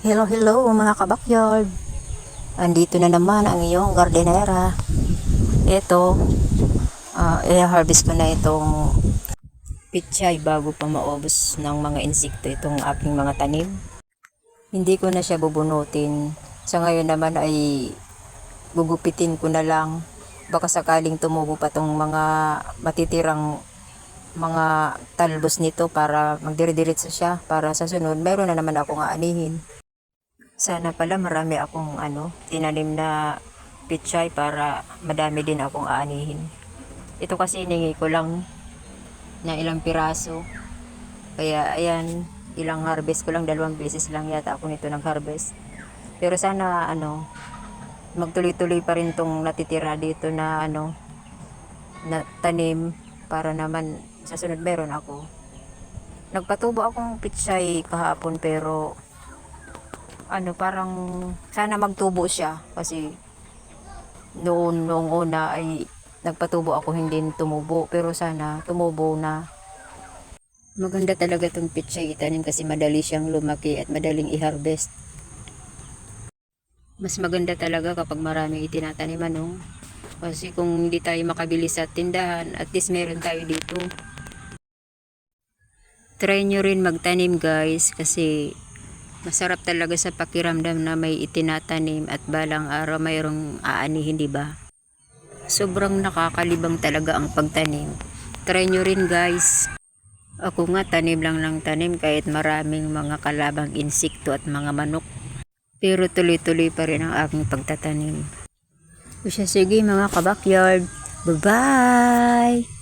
Hello mga kabakyard. Andito na naman ang iyong gardenera. Ito, i-harvest ko na itong pichay bago pa maubos ng mga insekto itong aking mga tanim. Hindi ko na siya bubunutin. Sa ngayon naman ay gugupitin ko na lang. Baka sakaling tumubo pa tong mga matitirang mga talbos nito para magdire-diretso siya para sa sunod meron na naman akong aanihin. Sana pala marami akong tinanim na pichay para madami din akong aanihin. Ito kasi hiningi ko lang na ilang piraso. Kaya ayan, ilang harvest ko lang, 2 beses lang yata ako nito nag-harvest. Pero sana magtuloy-tuloy pa rin tong natitira dito na na tanim para naman sa sunod meron ako. Nagpatubo akong pichay kahapon pero parang sana magtubo siya kasi noong una ay nagpatubo ako hindi tumubo pero sana tumubo na. Maganda talaga itong pichay itanim kasi madali siyang lumaki at madaling i-harvest. Mas maganda talaga kapag maraming itinatanim kasi kung hindi tayo makabili sa tindahan at least meron tayo dito. Try nyo rin magtanim guys kasi masarap talaga sa pakiramdam na may itinatanim at balang araw mayroong aanihin, di ba? Sobrang nakakalibang talaga ang pagtanim. Try nyo rin guys. Ako nga tanim lang ng tanim kahit maraming mga kalabang insekto at mga manok. Pero tuloy-tuloy pa rin ang aking pagtatanim. O siya, sige mga kabakyard. Bye-bye!